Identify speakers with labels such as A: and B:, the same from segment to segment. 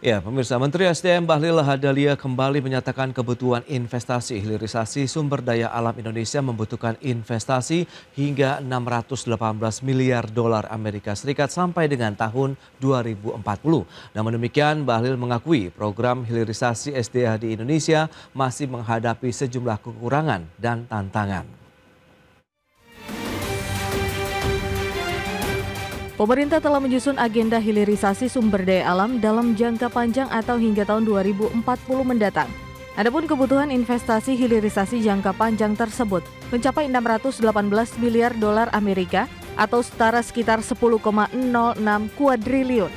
A: Ya, pemirsa, Menteri SDM Bahlil Lahadalia kembali menyatakan kebutuhan investasi hilirisasi sumber daya alam Indonesia membutuhkan investasi hingga 618 miliar dolar Amerika Serikat sampai dengan tahun 2040. Namun demikian, Bahlil mengakui program hilirisasi SDA di Indonesia masih menghadapi sejumlah kekurangan dan tantangan.
B: Pemerintah telah menyusun agenda hilirisasi sumber daya alam dalam jangka panjang atau hingga tahun 2040 mendatang. Adapun kebutuhan investasi hilirisasi jangka panjang tersebut mencapai 618 miliar dolar Amerika atau setara sekitar 10,06 kuadriliun.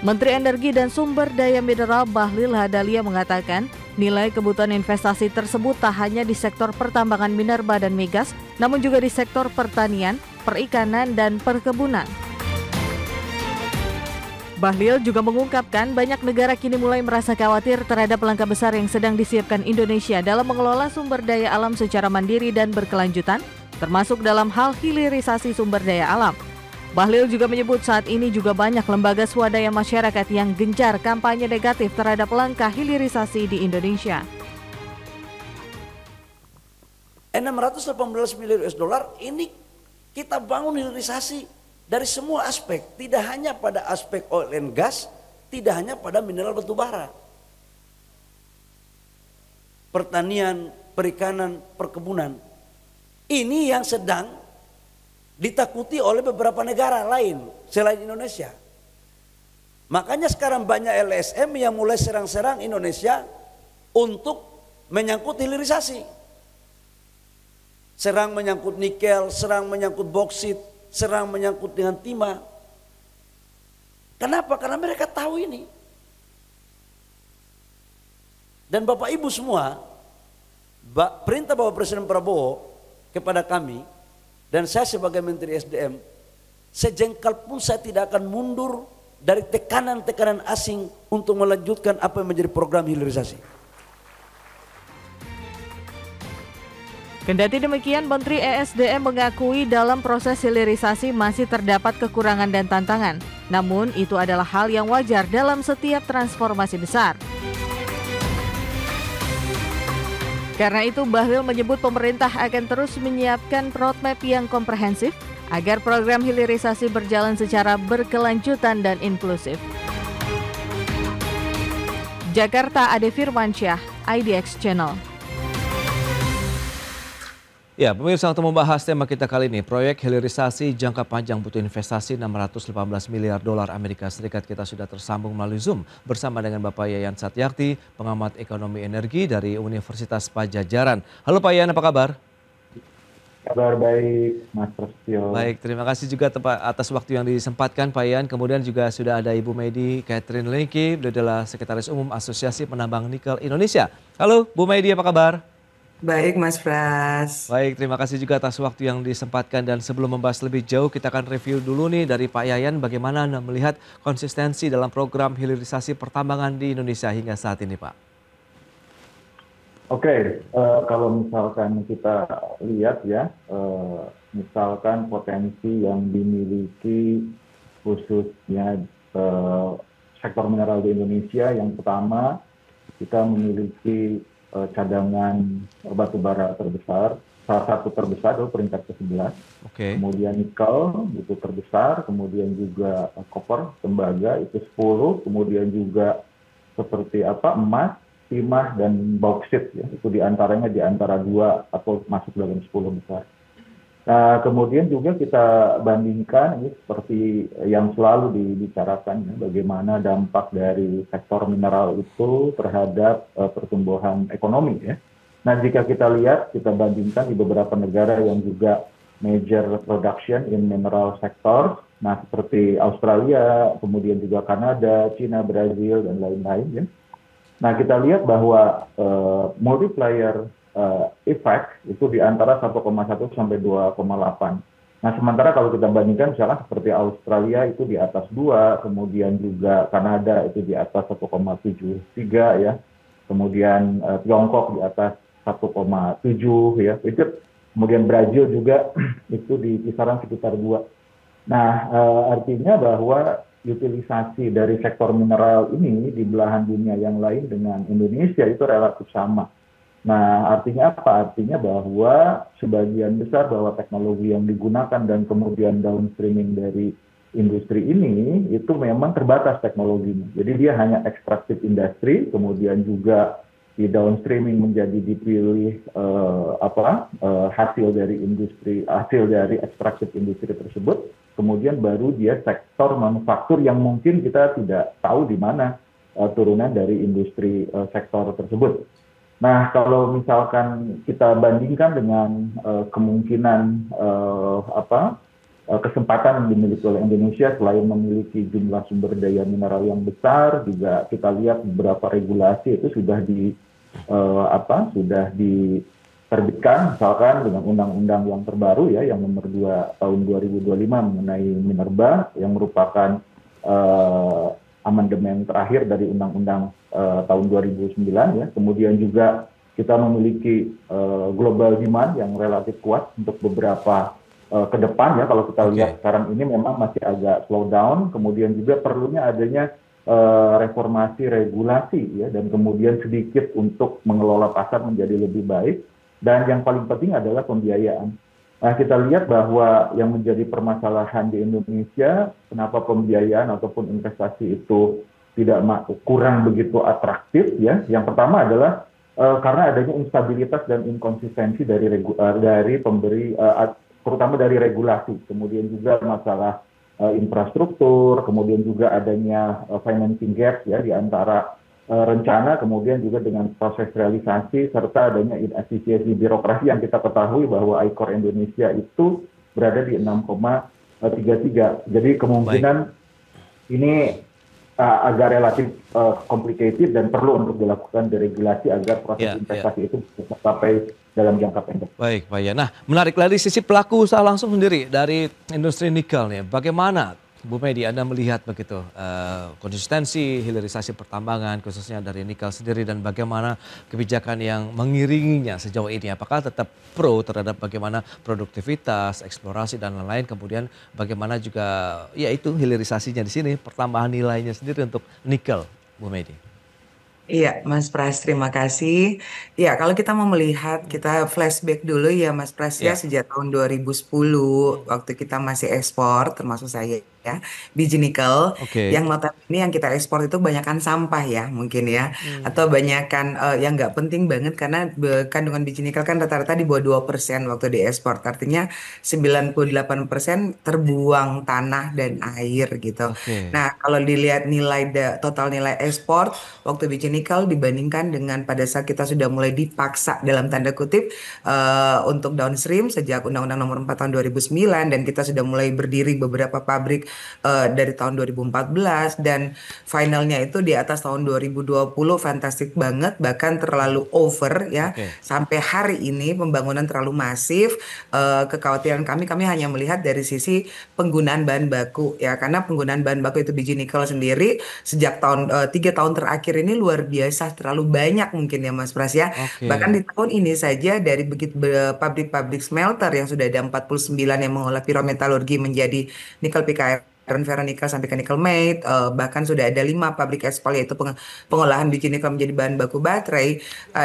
B: Menteri Energi dan Sumber Daya Mineral Bahlil Lahadalia mengatakan, nilai kebutuhan investasi tersebut tak hanya di sektor pertambangan minerba dan migas, namun juga di sektor pertanian, perikanan, dan perkebunan. Bahlil juga mengungkapkan banyak negara kini mulai merasa khawatir terhadap langkah besar yang sedang disiapkan Indonesia dalam mengelola sumber daya alam secara mandiri dan berkelanjutan, termasuk dalam hal hilirisasi sumber daya alam. Bahlil juga menyebut saat ini juga banyak lembaga swadaya masyarakat yang gencar kampanye negatif terhadap langkah hilirisasi di Indonesia.
C: 618 miliar US dollar ini kita bangun hilirisasi dari semua aspek, tidak hanya pada aspek oil and gas, tidak hanya pada mineral batu bara. Pertanian, perikanan, perkebunan. Ini yang sedang ditakuti oleh beberapa negara lain selain Indonesia. Makanya sekarang banyak LSM yang mulai serang-serang Indonesia untuk menyangkut hilirisasi. Serang menyangkut nikel, serang menyangkut boksit, serang menyangkut dengan timah. Kenapa? Karena mereka tahu ini. Dan Bapak Ibu semua, perintah Bapak Presiden Prabowo kepada kami, dan saya sebagai Menteri SDM, sejengkal pun saya tidak akan mundur dari tekanan-tekanan asing untuk melanjutkan apa yang menjadi program hilirisasi.
B: Kendati demikian, Menteri ESDM mengakui dalam proses hilirisasi masih terdapat kekurangan dan tantangan. Namun itu adalah hal yang wajar dalam setiap transformasi besar. Karena itu, Bahlil menyebut pemerintah akan terus menyiapkan roadmap yang komprehensif agar program hilirisasi berjalan secara berkelanjutan dan inklusif. Jakarta, Ade Firmansyah, IDX Channel.
A: Ya, pemirsa, untuk membahas tema kita kali ini, proyek hilirisasi jangka panjang butuh investasi 618 miliar dolar Amerika Serikat. Kita sudah tersambung melalui Zoom bersama dengan Bapak Yayan Satyarti, pengamat ekonomi energi dari Universitas Padjadjaran. Halo Pak Yayan, apa kabar?
D: Kabar baik, Mas Prasetyo.
A: Baik, terima kasih juga atas waktu yang disempatkan Pak Yayan. Kemudian juga sudah ada Ibu Medi Catherine Lengki, beliau adalah Sekretaris Umum Asosiasi Penambang Nikel Indonesia. Halo Bu Medi, apa kabar?
E: Baik Mas Pras.
A: Baik, terima kasih juga atas waktu yang disempatkan, dan sebelum membahas lebih jauh kita akan review dulu nih dari Pak Yayan bagaimana Anda melihat konsistensi dalam program hilirisasi pertambangan di Indonesia hingga saat ini Pak.
D: Oke, kalau misalkan kita lihat ya, misalkan potensi yang dimiliki khususnya sektor mineral di Indonesia, yang pertama kita memiliki cadangan batu bara terbesar, salah satu terbesar itu peringkat ke-11.
A: Oke.
D: Kemudian nikel itu terbesar, kemudian juga koper, tembaga itu 10, kemudian juga seperti emas, timah dan bauksit ya, itu diantaranya di antara 2 atau masuk dalam 10 besar. Nah, kemudian juga kita bandingkan ini seperti yang selalu dibicarakan ya, bagaimana dampak dari sektor mineral itu terhadap pertumbuhan ekonomi ya. Nah, jika kita lihat, kita bandingkan di beberapa negara yang juga major production in mineral sector, nah seperti Australia, kemudian juga Kanada, Cina, Brazil dan lain-lain ya. Nah, kita lihat bahwa multiplier effect itu di antara 1,1 sampai 2,8. Nah, sementara kalau kita bandingkan misalkan seperti Australia itu di atas 2, kemudian juga Kanada itu di atas 1,73 ya. Kemudian Tiongkok di atas 1,7 ya. Itu kemudian Brazil juga itu di kisaran sekitar 2. Nah, artinya bahwa utilisasi dari sektor mineral ini di belahan dunia yang lain dengan Indonesia itu relatif sama. Nah, artinya apa? Artinya bahwa sebagian besar bahwa teknologi yang digunakan dan kemudian downstreaming dari industri ini itu memang terbatas teknologinya. Jadi dia hanya extractive industry, kemudian juga di downstreaming menjadi dipilih hasil dari extractive industri tersebut, kemudian baru dia sektor manufaktur yang mungkin kita tidak tahu di mana turunan dari industri sektor tersebut. Nah, kalau misalkan kita bandingkan dengan kemungkinan kesempatan yang dimiliki oleh Indonesia selain memiliki jumlah sumber daya mineral yang besar, juga kita lihat beberapa regulasi itu sudah diterbitkan, misalkan dengan undang-undang yang terbaru ya, yang nomor 2 tahun 2025 mengenai minerba, yang merupakan amandemen terakhir dari undang-undang tahun 2009 ya. Kemudian juga kita memiliki global demand yang relatif kuat untuk beberapa ke depan ya. Kalau kita lihat sekarang ini memang masih agak slow down, kemudian juga perlunya adanya reformasi regulasi ya, dan kemudian sedikit untuk mengelola pasar menjadi lebih baik, dan yang paling penting adalah pembiayaan. Nah, kita lihat bahwa yang menjadi permasalahan di Indonesia, kenapa pembiayaan ataupun investasi itu kurang begitu atraktif ya. Yang pertama adalah karena adanya instabilitas dan inkonsistensi dari pemberi, terutama dari regulasi, kemudian juga masalah infrastruktur, kemudian juga adanya financing gap ya di antara rencana, kemudian juga dengan proses realisasi, serta adanya inefisiensi birokrasi yang kita ketahui bahwa ICOR Indonesia itu berada di 6,33. Jadi kemungkinan ini agak relatif complicated dan perlu untuk dilakukan deregulasi agar proses investasi itu bisa sampai dalam jangka pendek.
A: Baik, Pak ya. Nah, menarik dari sisi pelaku usaha langsung sendiri dari industri nikel nih. Bagaimana Bu Medi, Anda melihat begitu konsistensi hilirisasi pertambangan khususnya dari nikel sendiri, dan bagaimana kebijakan yang mengiringinya sejauh ini? Apakah tetap pro terhadap bagaimana produktivitas, eksplorasi dan lain-lain, kemudian bagaimana juga ya itu hilirisasinya di sini, pertambahan nilainya sendiri untuk nikel, Bu Medi?
E: Iya, Mas Pras, terima kasih. Ya, kalau kita mau melihat, kita flashback dulu ya, Mas Pras ya, sejak tahun 2010, waktu kita masih ekspor, termasuk saya ya, biji nikel, yang notabene yang kita ekspor itu banyakkan sampah ya, mungkin ya, atau banyakkan yang nggak penting banget, karena kandungan biji nikel kan rata-rata di bawah 2% waktu diekspor, artinya 98% terbuang tanah dan air gitu. Nah, kalau dilihat total nilai ekspor waktu biji nikel dibandingkan dengan pada saat kita sudah mulai dipaksa dalam tanda kutip untuk downstream sejak Undang-Undang Nomor 4 tahun 2009, dan kita sudah mulai berdiri beberapa pabrik dari tahun 2014, dan finalnya itu di atas tahun 2020, fantastik banget, bahkan terlalu over ya. Sampai hari ini pembangunan terlalu masif. Kekhawatiran kami hanya melihat dari sisi penggunaan bahan baku ya, karena penggunaan bahan baku itu biji nikel sendiri sejak 3 tahun terakhir ini luar biasa, terlalu banyak mungkin ya Mas Pras ya. Bahkan di tahun ini saja dari begitu pabrik-pabrik smelter yang sudah ada 49 yang mengolah pirometalurgi menjadi nikel PKR, iron ferronikel sampai ke nickel matte, bahkan sudah ada 5 pabrik ekspor yaitu pengolahan biji nikel menjadi bahan baku baterai.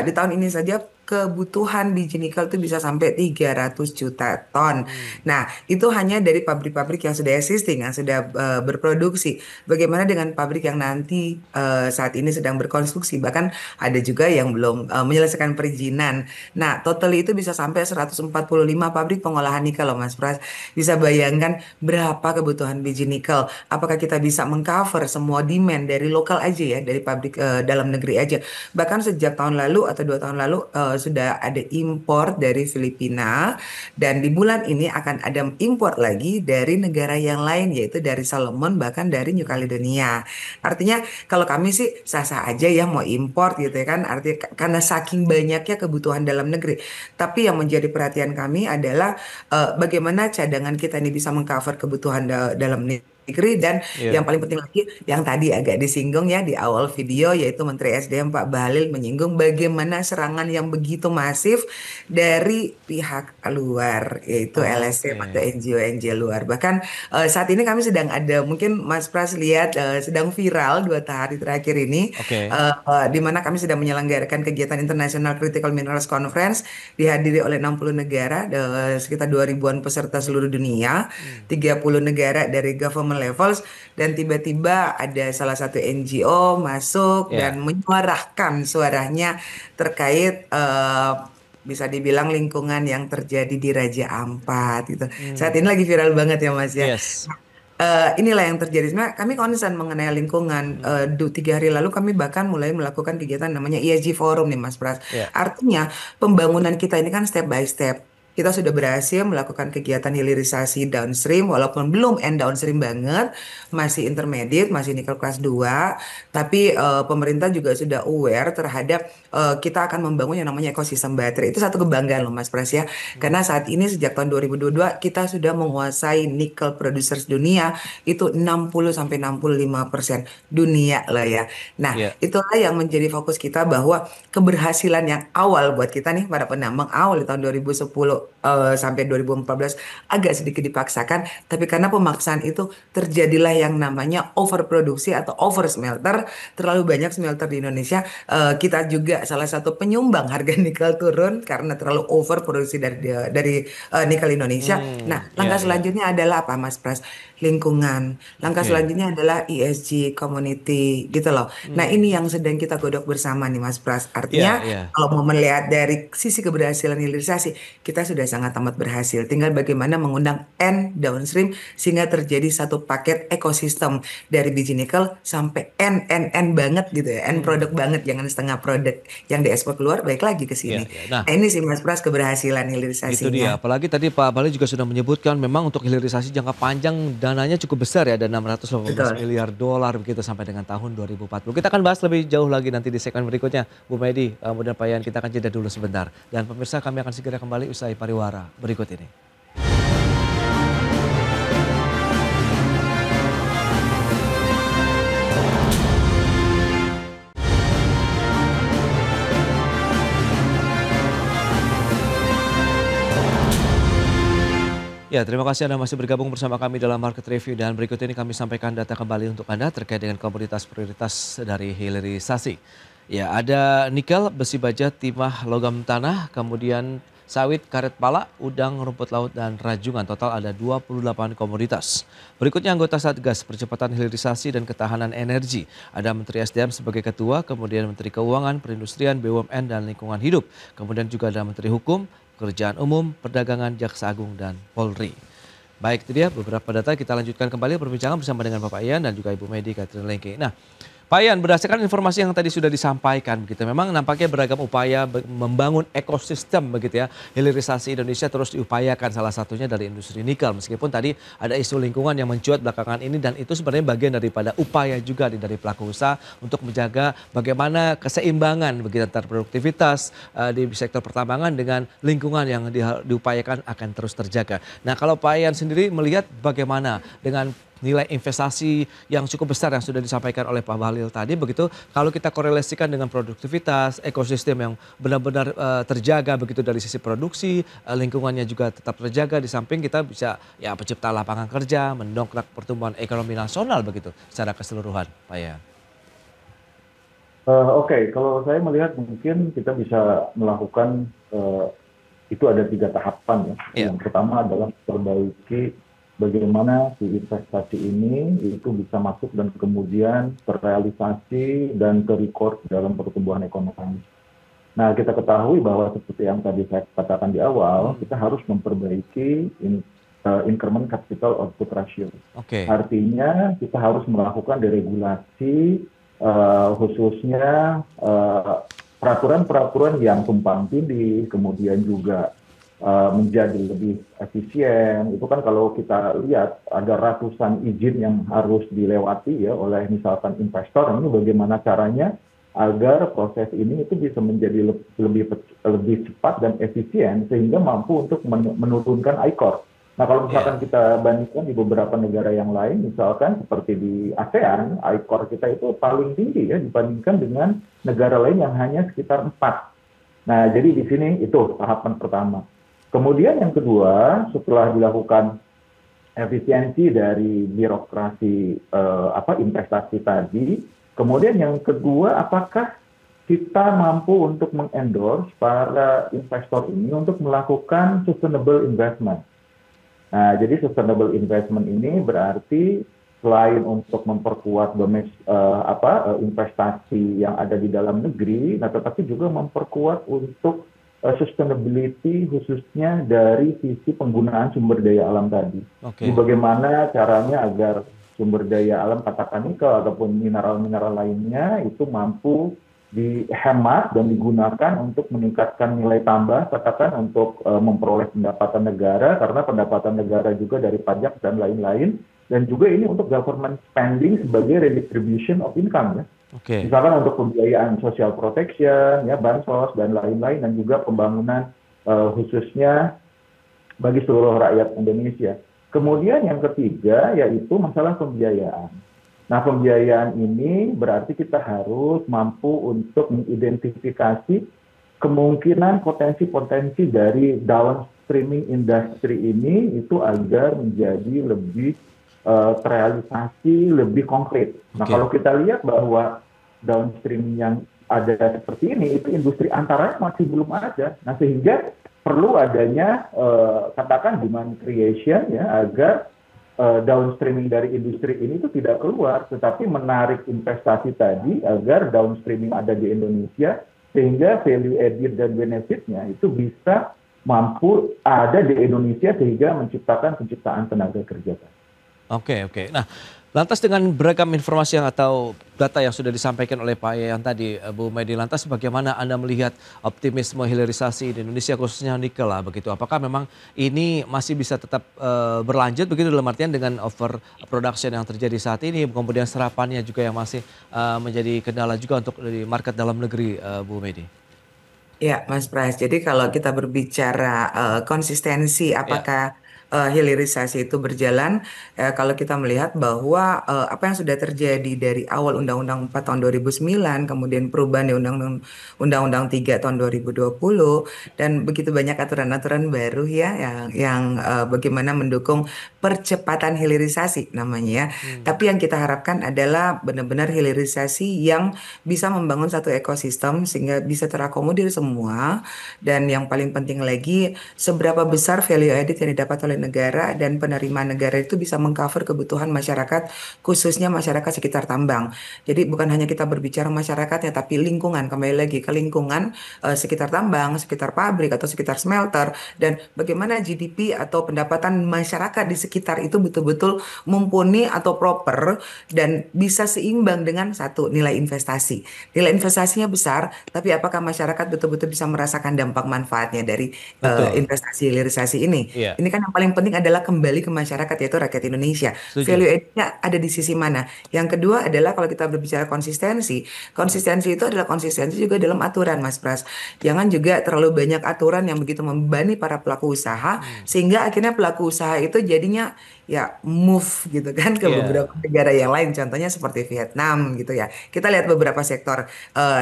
E: Di tahun ini saja kebutuhan biji nikel itu bisa sampai 300 juta ton. Nah, itu hanya dari pabrik-pabrik yang sudah existing, yang sudah berproduksi. Bagaimana dengan pabrik yang nanti saat ini sedang berkonstruksi, bahkan ada juga yang belum menyelesaikan perizinan. Nah, total itu bisa sampai 145 pabrik pengolahan nikel loh Mas Pras. Bisa bayangkan berapa kebutuhan biji nikel. Apakah kita bisa mengcover semua demand dari lokal aja ya, dari pabrik dalam negeri aja. Bahkan sejak tahun lalu atau 2 tahun lalu sudah ada impor dari Filipina, dan di bulan ini akan ada impor lagi dari negara yang lain, yaitu dari Solomon, bahkan dari New Caledonia. Artinya kalau kami sih sah-sah aja ya mau impor gitu ya kan, artinya karena saking banyaknya kebutuhan dalam negeri. Tapi yang menjadi perhatian kami adalah bagaimana cadangan kita ini bisa mengcover kebutuhan dalam negeri negeri, dan
A: Iya.
E: yang paling penting lagi yang tadi agak disinggung ya di awal video, yaitu Menteri SDM Pak Bahlil menyinggung bagaimana serangan yang begitu masif dari pihak luar, yaitu LSM atau
A: Oke.
E: NGO-NGO luar. Bahkan saat ini kami sedang ada, mungkin Mas Pras lihat, sedang viral 2 hari terakhir ini,
A: Oke.
E: di mana kami sedang menyelenggarakan kegiatan International Critical Minerals Conference dihadiri oleh 60 negara, sekitar 2 ribuan peserta seluruh dunia, 30 negara dari government levels, dan tiba-tiba ada salah satu NGO masuk dan
A: Ya.
E: menyuarakan suaranya terkait bisa dibilang lingkungan yang terjadi di Raja Ampat gitu. Saat ini lagi viral banget ya Mas ya.
A: Yes.
E: Inilah yang terjadi. Sebenarnya kami concern mengenai lingkungan. 3 hari lalu kami bahkan mulai melakukan kegiatan namanya ESG Forum nih Mas Pras.
A: Ya.
E: Artinya pembangunan kita ini kan step by step. Kita sudah berhasil melakukan kegiatan hilirisasi downstream, walaupun belum end downstream banget, masih intermediate, masih nikel kelas 2. Tapi pemerintah juga sudah aware terhadap kita akan membangun yang namanya ekosistem baterai. Itu satu kebanggaan loh Mas Pras ya. Karena saat ini sejak tahun 2022 kita sudah menguasai nikel producers dunia itu 60-65% dunia lah ya. Nah,
A: Ya.
E: itulah yang menjadi fokus kita, bahwa keberhasilan yang awal buat kita nih para penambang awal di tahun 2010 sampai 2014 agak sedikit dipaksakan, tapi karena pemaksaan itu terjadilah yang namanya overproduksi atau over smelter, terlalu banyak smelter di Indonesia. Kita juga salah satu penyumbang harga nikel turun karena terlalu overproduksi dari nikel Indonesia. Nah,
A: Ya,
E: langkah
A: ya.
E: selanjutnya adalah apa Mas Pras? Lingkungan. Langkah
A: Oke.
E: selanjutnya adalah ESG community gitu loh. Nah, ini yang sedang kita godok bersama nih Mas Pras.
A: Ya,
E: Artinya
A: ya.
E: kalau mau melihat dari sisi keberhasilan hilirisasi, kita sudah sangat amat berhasil. Tinggal bagaimana mengundang end downstream sehingga terjadi satu paket ekosistem dari biji nikel sampai end banget gitu ya. End produk banget, jangan setengah produk yang diekspor keluar balik lagi ke
A: Ya,
E: sini.
A: ya. Nah,
E: Nah, ini sih Mas Pras keberhasilan
A: itu dia.
E: hilirisasinya.
A: Apalagi tadi Pak Bali juga sudah menyebutkan memang untuk hilirisasi jangka panjang dananya cukup besar ya, ada 618
E: Betul.
A: miliar dolar begitu sampai dengan tahun 2040. Kita akan bahas lebih jauh lagi nanti di segmen berikutnya. Bu Medi, kemudian Pak Yan, kita akan jeda dulu sebentar. Dan pemirsa, kami akan segera kembali usai pariwara berikut ini. Ya, terima kasih Anda masih bergabung bersama kami dalam Market Review, dan berikut ini kami sampaikan data kembali untuk Anda terkait dengan komoditas prioritas dari hilirisasi. Ya, ada nikel, besi baja, timah, logam tanah, kemudian sawit, karet pala, udang, rumput laut, dan rajungan. Total ada 28 komoditas. Berikutnya anggota Satgas Percepatan Hilirisasi dan Ketahanan Energi. Ada Menteri SDM sebagai ketua, kemudian Menteri Keuangan, Perindustrian, BUMN, dan Lingkungan Hidup. Kemudian juga ada Menteri Hukum, Pekerjaan Umum, Perdagangan, Jaksa Agung, dan Polri. Baik, itu dia beberapa data. Kita lanjutkan kembali perbincangan bersama dengan Bapak Ian dan juga Ibu Medi Catherine Lengke. Nah, Pak Ian, berdasarkan informasi yang tadi sudah disampaikan begitu, memang nampaknya beragam upaya membangun ekosistem begitu ya. Hilirisasi Indonesia terus diupayakan, salah satunya dari industri nikel. Meskipun tadi ada isu lingkungan yang mencuat belakangan ini, dan itu sebenarnya bagian daripada upaya juga dari pelaku usaha untuk menjaga bagaimana keseimbangan begitu antara produktivitas di sektor pertambangan dengan lingkungan yang diupayakan akan terus terjaga. Nah, kalau Pak Ian sendiri melihat bagaimana dengan nilai investasi yang cukup besar yang sudah disampaikan oleh Pak Bahlil tadi begitu, kalau kita korelasikan dengan produktivitas, ekosistem yang benar-benar terjaga begitu dari sisi produksi, lingkungannya juga tetap terjaga, di samping kita bisa ya pencipta lapangan kerja, mendongkrak pertumbuhan ekonomi nasional begitu secara keseluruhan, Pak Ian.
D: Oke, kalau saya melihat mungkin kita bisa melakukan itu ada 3 tahapan ya.
A: Ya.
D: Yang pertama adalah perbaiki bagaimana si investasi ini itu bisa masuk dan kemudian terrealisasi dan ter-record dalam pertumbuhan ekonomi. Nah, kita ketahui bahwa seperti yang tadi saya katakan di awal, kita harus memperbaiki increment capital output ratio.
A: Oke.
D: Artinya kita harus melakukan deregulasi, khususnya peraturan-peraturan yang tumpang tindih, kemudian juga menjadi lebih efisien. Itu kan kalau kita lihat ada ratusan izin yang harus dilewati ya oleh misalkan investor. Ini bagaimana caranya agar proses ini itu bisa menjadi lebih cepat dan efisien sehingga mampu untuk menurunkan ICOR. Nah, kalau misalkan
A: Ya.
D: kita bandingkan di beberapa negara yang lain, misalkan seperti di ASEAN, I-Core kita itu paling tinggi ya dibandingkan dengan negara lain yang hanya sekitar 4. Nah, jadi di sini itu tahapan pertama. Kemudian yang kedua, setelah dilakukan efisiensi dari birokrasi investasi tadi, kemudian yang kedua, apakah kita mampu untuk mengendorse para investor ini untuk melakukan sustainable investment. Nah, jadi sustainable investment ini berarti selain untuk memperkuat investasi yang ada di dalam negeri, nah tetapi juga memperkuat untuk sustainability khususnya dari sisi penggunaan sumber daya alam tadi.
A: Oke.
D: Jadi bagaimana caranya agar sumber daya alam katakan nikel ataupun mineral-mineral lainnya itu mampu dihemat dan digunakan untuk meningkatkan nilai tambah, katakan untuk memperoleh pendapatan negara, karena pendapatan negara juga dari pajak dan lain-lain, dan juga ini untuk government spending sebagai redistribution of income ya.
A: Oke.
D: Misalkan untuk pembiayaan social protection, ya bansos dan lain-lain, dan juga pembangunan khususnya bagi seluruh rakyat Indonesia. Kemudian yang ketiga yaitu masalah pembiayaan. Nah, pembiayaan ini berarti kita harus mampu untuk mengidentifikasi kemungkinan potensi-potensi dari downstreaming industri ini itu agar menjadi lebih terrealisasi, lebih konkret. Nah, kalau kita lihat bahwa downstreaming yang ada seperti ini, itu industri antaranya masih belum ada. Nah, sehingga perlu adanya katakan demand creation ya, agar downstreaming dari industri ini itu tidak keluar, tetapi menarik investasi tadi agar downstreaming ada di Indonesia, sehingga value added dan benefitnya itu bisa mampu ada di Indonesia sehingga menciptakan penciptaan tenaga kerja.
A: Oke. Nah, lantas dengan beragam informasi atau data yang sudah disampaikan oleh Pak Yayan tadi, Bu Medi, lantas bagaimana Anda melihat optimisme hilirisasi di Indonesia khususnya nikel lah begitu? Apakah memang ini masih bisa tetap berlanjut begitu dalam artian dengan overproduction yang terjadi saat ini, kemudian serapannya juga yang masih menjadi kendala juga untuk di market dalam negeri, Bu Medi?
E: Ya, Mas Pras. Jadi kalau kita berbicara konsistensi,
A: Ya.
E: apakah hilirisasi itu berjalan? Kalau kita melihat bahwa apa yang sudah terjadi dari awal Undang-Undang 4 tahun 2009, kemudian perubahan di Undang-Undang 3 tahun 2020, dan begitu banyak aturan-aturan baru ya yang bagaimana mendukung percepatan hilirisasi namanya ya. Tapi yang kita harapkan adalah benar-benar hilirisasi yang bisa membangun satu ekosistem sehingga bisa terakomodir semua, dan yang paling penting lagi seberapa besar value added yang didapat oleh negara dan penerimaan negara itu bisa mengcover kebutuhan masyarakat, khususnya masyarakat sekitar tambang. Jadi bukan hanya kita berbicara masyarakatnya tapi lingkungan, kembali lagi ke lingkungan sekitar tambang, sekitar pabrik atau sekitar smelter, dan bagaimana GDP atau pendapatan masyarakat di sekitar itu betul-betul mumpuni atau proper dan bisa seimbang dengan satu nilai investasi. Nilai investasinya besar, tapi apakah masyarakat betul-betul bisa merasakan dampak manfaatnya dari
A: Betul.
E: investasi hilirisasi ini?
A: Iya.
E: Ini kan yang paling penting adalah kembali ke masyarakat, yaitu rakyat Indonesia.
A: Setuju.
E: Value add-nya ada di sisi mana? Yang kedua adalah kalau kita berbicara konsistensi, konsistensi itu adalah konsistensi juga dalam aturan, Mas Pras. Jangan juga terlalu banyak aturan yang begitu membebani para pelaku usaha, sehingga akhirnya pelaku usaha itu jadinya ya move gitu kan ke
A: Iya.
E: beberapa negara yang lain, contohnya seperti Vietnam gitu ya. Kita lihat beberapa sektor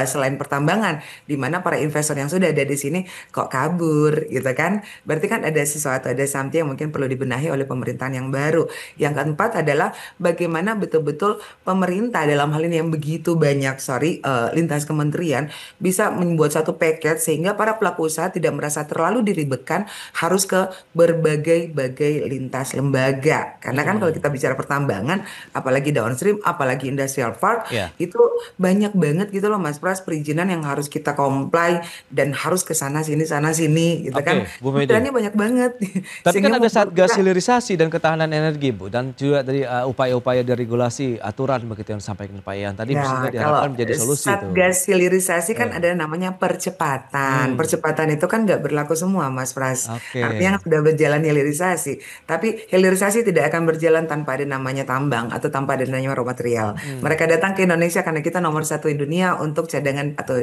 E: selain pertambangan, di mana para investor yang sudah ada di sini kok kabur gitu kan. Berarti kan ada sesuatu, ada something yang mungkin perlu dibenahi oleh pemerintahan yang baru. Yang keempat adalah bagaimana betul-betul pemerintah dalam hal ini yang begitu banyak, lintas kementerian bisa membuat satu paket sehingga para pelaku usaha tidak merasa terlalu diribetkan harus ke berbagai-bagai lintas lembaga. Karena kan kalau kita bicara pertambangan, apalagi downstream, apalagi industrial park,
A: Iya.
E: itu banyak banget gitu loh Mas Pras, perizinan yang harus kita comply dan harus ke sana sini gitu kan.
A: Oke, Bu Medi.
E: Kementeriannya banyak banget.
A: Tapi kan
E: Sehingga
A: ada
E: membuat
A: Satgas
E: kita
A: Hilirisasi dan Ketahanan Energi, Bu, dan juga dari upaya-upaya deregulasi aturan begitu yang disampaikan Pak Yayan tadi sehingga
E: ya, kalau
A: diharapkan menjadi solusi itu.
E: Satgas hilirisasi kan
A: Iya.
E: ada namanya percepatan.
A: Hmm.
E: Percepatan itu kan nggak berlaku semua, Mas Pras.
A: Oke.
E: Artinya sudah berjalan hilirisasi. Tapi hilirisasi tidak akan berjalan tanpa ada namanya tambang atau tanpa ada namanya raw material. Mereka datang ke Indonesia karena kita nomor satu di dunia untuk cadangan atau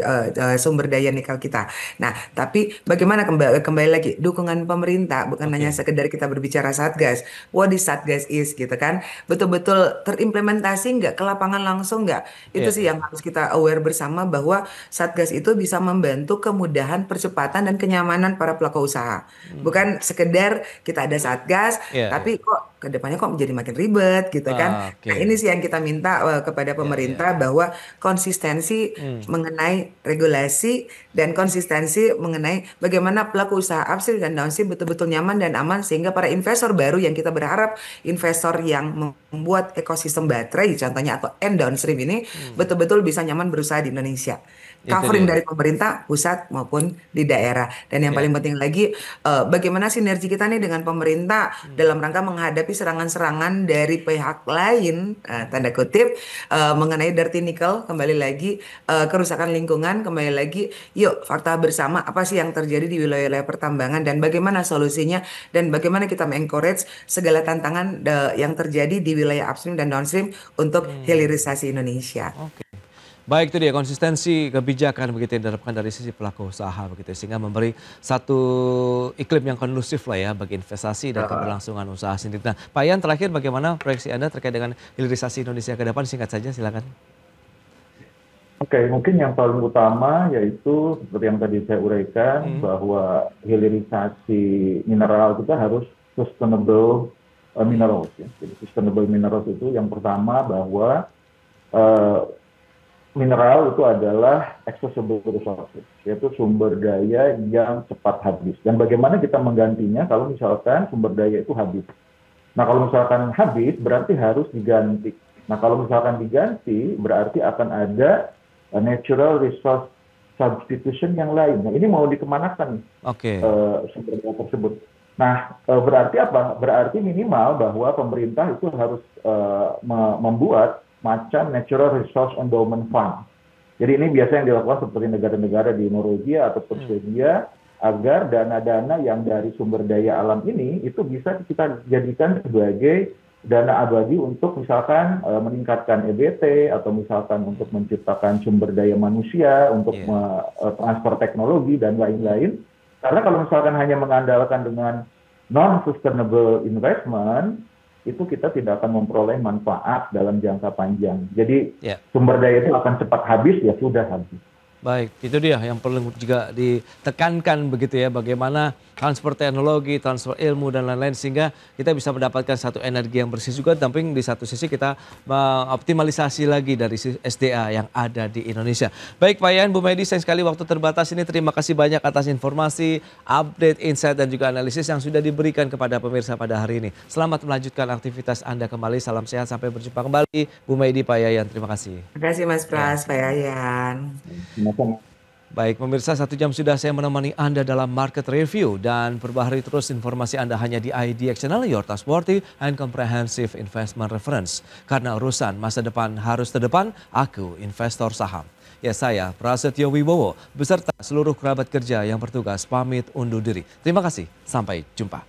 E: sumber daya nikel kita. Nah, tapi bagaimana kembali lagi dukungan pemerintah bukan hanya
A: Oke.
E: sekedar kita berbicara Satgas, what is Satgas is gitu kan, betul-betul terimplementasi nggak ke lapangan langsung nggak? Itu sih yang harus kita aware bersama bahwa Satgas itu bisa membantu kemudahan, percepatan dan kenyamanan para pelaku usaha. Bukan sekedar kita ada Satgas, tapi kok kedepannya kok menjadi makin ribet gitu kan. Nah ini sih yang kita minta kepada pemerintah bahwa konsistensi mengenai regulasi dan konsistensi mengenai bagaimana pelaku usaha upstream dan downstream betul-betul nyaman dan aman sehingga para investor baru yang kita berharap investor yang membuat ekosistem baterai contohnya atau end downstream ini betul-betul bisa nyaman berusaha di Indonesia. Covering dari pemerintah pusat maupun di daerah. Dan yang paling penting lagi bagaimana sinergi kita nih dengan pemerintah dalam rangka menghadapi serangan-serangan dari pihak lain tanda kutip mengenai dirty nickel, kembali lagi kerusakan lingkungan, kembali lagi yuk fakta bersama apa sih yang terjadi di wilayah-wilayah pertambangan dan bagaimana solusinya dan bagaimana kita mengencourage segala tantangan yang terjadi di wilayah upstream dan downstream untuk hilirisasi Indonesia.
A: Baik, itu dia konsistensi kebijakan begitu yang diharapkan dari sisi pelaku usaha begitu sehingga memberi satu iklim yang kondusif lah ya bagi investasi dan keberlangsungan usaha sendiri. Nah, Pak Ian terakhir bagaimana proyeksi Anda terkait dengan hilirisasi Indonesia ke depan, singkat saja silakan.
D: Oke, mungkin yang paling utama yaitu seperti yang tadi saya uraikan bahwa hilirisasi mineral kita harus sustainable minerals ya. Jadi sustainable minerals itu yang pertama bahwa mineral itu adalah accessible resources, yaitu sumber daya yang cepat habis. Dan bagaimana kita menggantinya kalau misalkan sumber daya itu habis. Nah kalau misalkan habis berarti harus diganti. Nah kalau misalkan diganti berarti akan ada natural resource substitution yang lain. Nah ini mau dikemanakan sumber daya tersebut. Nah berarti apa? Berarti minimal bahwa pemerintah itu harus membuat macam Natural Resource Endowment Fund. Jadi ini biasa yang dilakukan seperti negara-negara di Norwegia ataupun Swedia agar dana-dana yang dari sumber daya alam ini itu bisa kita jadikan sebagai dana abadi untuk misalkan meningkatkan EBT atau misalkan untuk menciptakan sumber daya manusia, untuk transfer teknologi dan lain-lain. Karena kalau misalkan hanya mengandalkan dengan non-sustainable investment, itu kita tidak akan memperoleh manfaat dalam jangka panjang. Jadi sumber daya itu akan cepat habis, ya sudah habis.
A: Baik, itu dia yang perlu juga ditekankan begitu ya, bagaimana transfer teknologi, transfer ilmu dan lain-lain sehingga kita bisa mendapatkan satu energi yang bersih juga, tapi di satu sisi kita mengoptimalisasi lagi dari SDA yang ada di Indonesia. Baik Pak Ian, Bu Medi, sayang sekali waktu terbatas ini, terima kasih banyak atas informasi, update, insight dan juga analisis yang sudah diberikan kepada pemirsa pada hari ini. Selamat melanjutkan aktivitas Anda kembali, salam sehat, sampai berjumpa kembali. Bu Medi, Pak Yayan, terima kasih.
E: Terima kasih Mas Pras, Pak Yayan.
A: Baik pemirsa, 1 jam sudah saya menemani Anda dalam Market Review dan perbaharui terus informasi Anda hanya di IDX Channel, your trustworthy and comprehensive investment reference. Karena urusan masa depan harus terdepan, aku investor saham. Ya saya Prasetyo Wibowo beserta seluruh kerabat kerja yang bertugas pamit undur diri. Terima kasih, sampai jumpa.